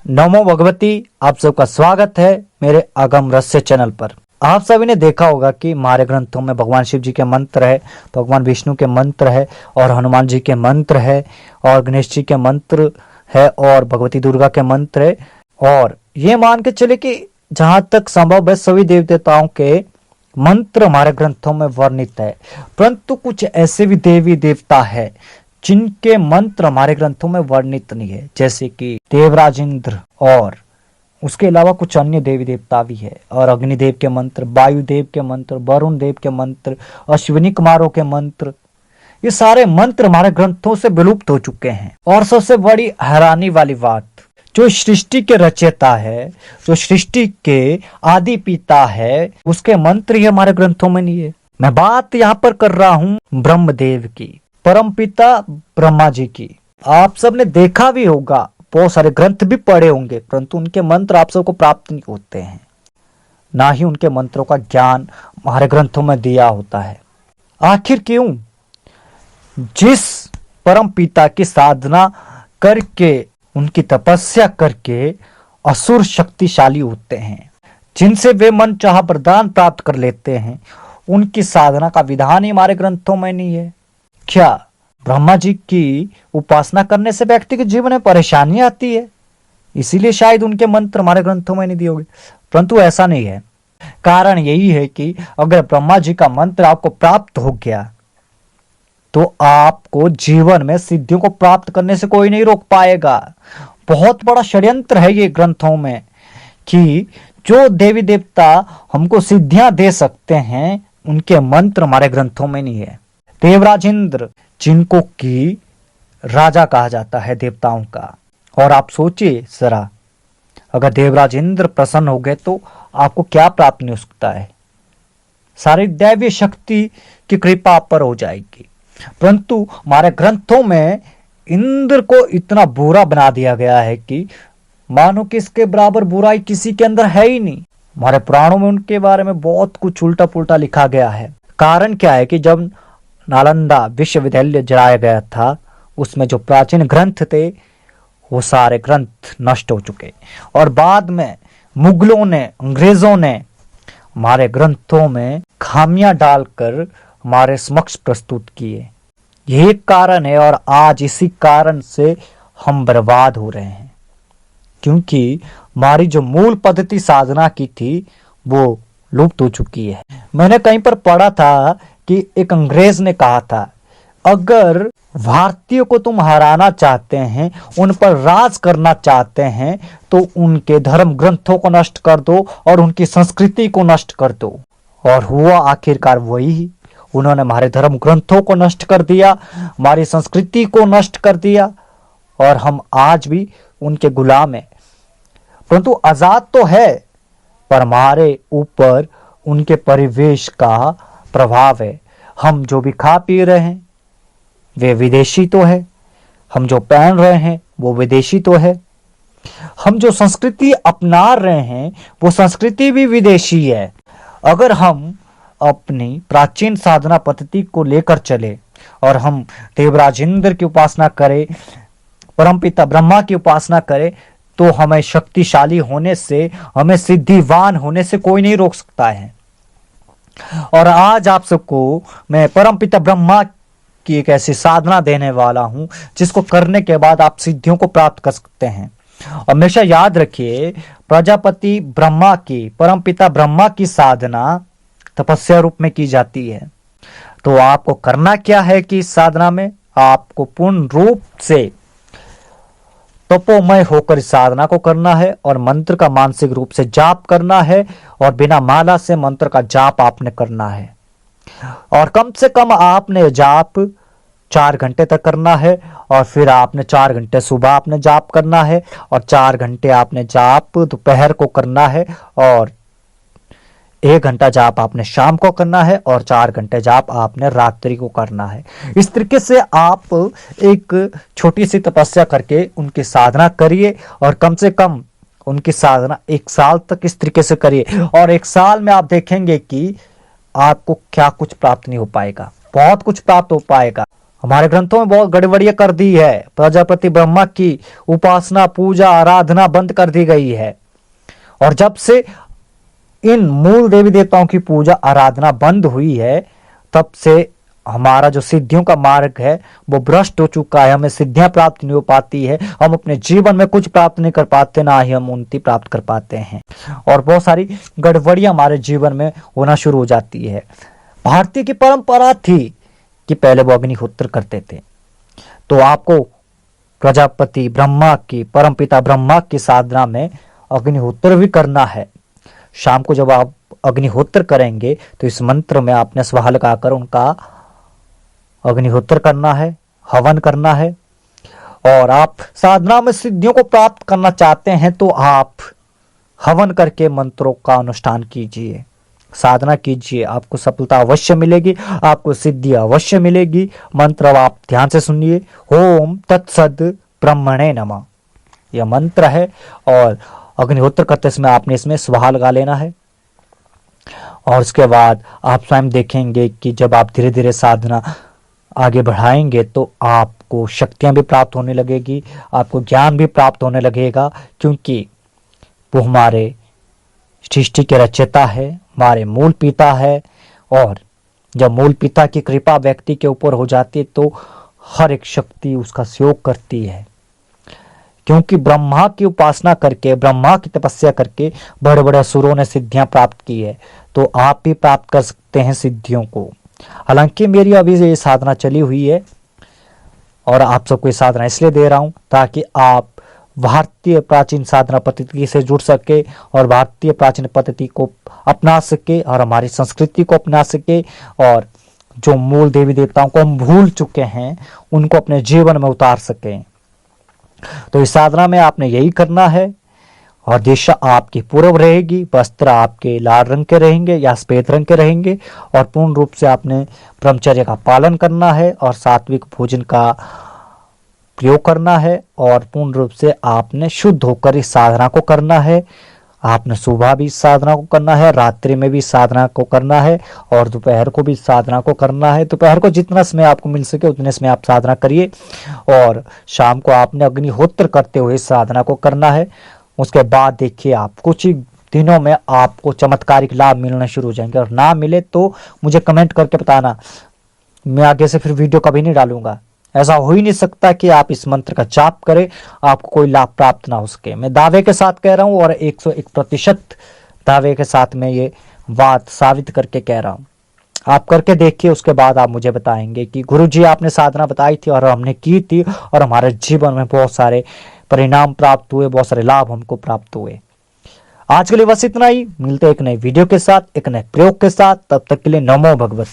नमो भगवती। आप सबका स्वागत है मेरे अगम रहस्य चैनल पर। आप सभी ने देखा होगा कि हमारे ग्रंथों में भगवान शिव जी के मंत्र है, भगवान विष्णु के मंत्र है और हनुमान जी के मंत्र है और गणेश जी के मंत्र है और भगवती दुर्गा के मंत्र है। और ये मान के चले कि जहां तक संभव है सभी देवी देवताओं के मंत्र हमारे ग्रंथों में वर्णित है, परंतु कुछ ऐसे भी देवी देवता है जिनके मंत्र हमारे ग्रंथों में वर्णित नहीं है, जैसे कि देवराज इंद्र और उसके अलावा कुछ अन्य देवी देवता भी है। और अग्निदेव के मंत्र, वायुदेव के मंत्र, वरुण देव के मंत्र, अश्विनी कुमारों के मंत्र, ये सारे मंत्र हमारे ग्रंथों से विलुप्त हो चुके हैं। और सबसे बड़ी हैरानी वाली बात, जो सृष्टि के रचयिता है, जो सृष्टि के आदि पिता है, उसके मंत्र ही हमारे ग्रंथों में नहीं है। मैं बात यहाँ पर कर रहा हूँ ब्रह्मदेव की, परमपिता ब्रह्मा जी की। आप सबने देखा भी होगा, बहुत सारे ग्रंथ भी पढ़े होंगे, परंतु उनके मंत्र आप सबको प्राप्त नहीं होते हैं, ना ही उनके मंत्रों का ज्ञान हमारे ग्रंथों में दिया होता है। आखिर क्यों? जिस परम पिता की साधना करके, उनकी तपस्या करके असुर शक्तिशाली होते हैं, जिनसे वे मन चाहा वरदान प्राप्त कर लेते हैं, उनकी साधना का विधान ही हमारे ग्रंथों में नहीं है। क्या ब्रह्मा जी की उपासना करने से व्यक्ति के जीवन में परेशानी आती है, इसीलिए शायद उनके मंत्र हमारे ग्रंथों में नहीं दिए होंगे? परंतु ऐसा नहीं है। कारण यही है कि अगर ब्रह्मा जी का मंत्र आपको प्राप्त हो गया तो आपको जीवन में सिद्धियों को प्राप्त करने से कोई नहीं रोक पाएगा। बहुत बड़ा षड्यंत्र है ये ग्रंथों में कि जो देवी देवता हमको सिद्धियां दे सकते हैं, उनके मंत्र हमारे ग्रंथों में नहीं है। देवराज इंद्र, जिनको कि राजा कहा जाता है देवताओं का, और आप सोचिए जरा, अगर देवराज इंद्र प्रसन्न हो गए तो आपको क्या प्राप्त नहीं हो सकता है। सारी दैवीय शक्ति की कृपा पर हो जाएगी। परंतु हमारे ग्रंथों में इंद्र को इतना बुरा बना दिया गया है कि मानो कि इसके बराबर बुराई किसी के अंदर है ही नहीं। हमारे पुराणों में उनके बारे में बहुत कुछ उल्टा पुल्टा लिखा गया है। कारण क्या है कि जब नालंदा विश्वविद्यालय जलाया गया था, उसमें जो प्राचीन ग्रंथ थे वो सारे ग्रंथ नष्ट हो चुके, और बाद में मुगलों ने, अंग्रेजों ने हमारे ग्रंथों में खामियां डालकर हमारे समक्ष प्रस्तुत किए। यही कारण है, और आज इसी कारण से हम बर्बाद हो रहे हैं, क्योंकि हमारी जो मूल पद्धति साधना की थी वो लुप्त हो चुकी है। मैंने कहीं पर पढ़ा था कि एक अंग्रेज ने कहा था, अगर भारतीयों को तुम हराना चाहते हैं, उन पर राज करना चाहते हैं, तो उनके धर्म ग्रंथों को नष्ट कर दो और उनकी संस्कृति को नष्ट कर दो। और हुआ आखिरकार वही। उन्होंने हमारे धर्म ग्रंथों को नष्ट कर दिया, हमारी संस्कृति को नष्ट कर दिया, और हम आज भी उनके गुलाम हैं। परंतु आजाद तो है, पर हमारे ऊपर उनके परिवेश का प्रभाव है। हम जो भी खा पी रहे हैं वे विदेशी तो है, हम जो पहन रहे हैं वो विदेशी तो है, हम जो संस्कृति अपना रहे हैं वो संस्कृति भी विदेशी है। अगर हम अपनी प्राचीन साधना पद्धति को लेकर चले और हम देवराज इंद्र की उपासना करें, परमपिता ब्रह्मा की उपासना करें, तो हमें शक्तिशाली होने से, हमें सिद्धिवान होने से कोई नहीं रोक सकता है। और आज आप सबको मैं परमपिता ब्रह्मा की एक ऐसी साधना देने वाला हूं जिसको करने के बाद आप सिद्धियों को प्राप्त कर सकते हैं। हमेशा याद रखिए, प्रजापति ब्रह्मा की, परमपिता ब्रह्मा की साधना तपस्या रूप में की जाती है। तो आपको करना क्या है कि इस साधना में आपको पूर्ण रूप से तपोमय होकर इस साधना को करना है, और मंत्र का मानसिक रूप से जाप करना है, और बिना माला से मंत्र का जाप आपने करना है। और कम से कम आपने जाप 4 घंटे तक करना है, और फिर आपने 4 घंटे सुबह आपने जाप करना है, और 4 घंटे आपने जाप दोपहर को करना है, और 1 घंटा जाप आपने शाम को करना है, और 4 घंटे जाप आपने रात्रि को करना है। इस तरीके से आप एक छोटी सी तपस्या करके उनकी साधना करिए, और कम से कम उनकी साधना 1 साल तक इस तरीके से करिए, और 1 साल में आप देखेंगे कि आपको क्या कुछ प्राप्त नहीं हो पाएगा, बहुत कुछ प्राप्त हो पाएगा। हमारे ग्रंथों में बहुत गड़बड़ियां कर दी है। प्रजापति ब्रह्मा की उपासना, पूजा, आराधना बंद कर दी गई है। और जब से इन मूल देवी देवताओं की पूजा आराधना बंद हुई है, तब से हमारा जो सिद्धियों का मार्ग है वो भ्रष्ट हो चुका है। हमें सिद्धियां प्राप्त नहीं हो पाती है, हम अपने जीवन में कुछ प्राप्त नहीं कर पाते, ना ही हम उन्नति प्राप्त कर पाते हैं, और बहुत सारी गड़बड़ियां हमारे जीवन में होना शुरू हो जाती है। भारतीय की परंपरा थी कि पहले वो अग्निहोत्र करते थे, तो आपको प्रजापति ब्रह्मा की, परमपिता ब्रह्मा की साधना में अग्निहोत्र भी करना है। शाम को जब आप अग्निहोत्र करेंगे तो इस मंत्र में आपने स्वाहा लगाकर उनका अग्निहोत्र करना है, हवन करना है। और आप साधना में सिद्धियों को प्राप्त करना चाहते हैं तो आप हवन करके मंत्रों का अनुष्ठान कीजिए, साधना कीजिए, आपको सफलता अवश्य मिलेगी, आपको सिद्धि अवश्य मिलेगी। मंत्र अब आप ध्यान से सुनिए। ओम तत्सद ब्रह्मणे नमः, यह मंत्र है। और अग्निहोत्र करते समय आपने इसमें स्वाहा लगा लेना है। और उसके बाद आप स्वयं देखेंगे कि जब आप धीरे धीरे साधना आगे बढ़ाएंगे तो आपको शक्तियां भी प्राप्त होने लगेगी, आपको ज्ञान भी प्राप्त होने लगेगा, क्योंकि वो हमारे सृष्टि के रचयिता है, हमारे मूल पिता है। और जब मूल पिता की कृपा व्यक्ति के ऊपर हो जाती है तो हर एक शक्ति उसका सहयोग करती है, क्योंकि ब्रह्मा की उपासना करके, ब्रह्मा की तपस्या करके बड़े बड़े असुरों ने सिद्धियां प्राप्त की है। तो आप भी प्राप्त कर सकते हैं सिद्धियों को। हालांकि मेरी अभी ये साधना चली हुई है और आप सबको ये साधना इसलिए दे रहा हूं ताकि आप भारतीय प्राचीन साधना पद्धति से जुड़ सके और भारतीय प्राचीन पद्धति को अपना सके और हमारी संस्कृति को अपना सके, और जो मूल देवी देवताओं को हम भूल चुके हैं उनको अपने जीवन में उतार सकें। तो इस साधना में आपने यही करना है। और दिशा आपकी पूर्व रहेगी, वस्त्र आपके लाल रंग के रहेंगे या सफेद रंग के रहेंगे, और पूर्ण रूप से आपने ब्रह्मचर्य का पालन करना है और सात्विक भोजन का प्रयोग करना है, और पूर्ण रूप से आपने शुद्ध होकर इस साधना को करना है। आपने सुबह भी इस साधना को करना है, रात्रि में भी इस साधना को करना है, और दोपहर को भी इस साधना को करना है। दोपहर को जितना समय आपको मिल सके उतने समय आप साधना करिए, और शाम को आपने अग्निहोत्र करते हुए इस साधना को करना है। उसके बाद देखिए आप कुछ ही दिनों में आपको चमत्कारिक लाभ मिलना शुरू हो जाएंगे, और ना मिले तो मुझे कमेंट करके बताना, मैं आगे से फिर वीडियो कभी नहीं डालूंगा। ऐसा हो ही नहीं सकता कि आप इस मंत्र का जाप करें आपको कोई लाभ प्राप्त ना हो सके। मैं दावे के साथ कह रहा हूं, और 101% दावे के साथ मैं ये बात साबित करके कह रहा हूं। आप करके देखिए, उसके बाद आप मुझे बताएंगे कि गुरुजी आपने साधना बताई थी और हमने की थी और हमारे जीवन में बहुत सारे परिणाम प्राप्त हुए, बहुत सारे लाभ हमको प्राप्त हुए। आज के लिए बस इतना ही। मिलते हैं एक नए वीडियो के साथ, एक नए प्रयोग के साथ। तब तक के लिए नमो भगवती।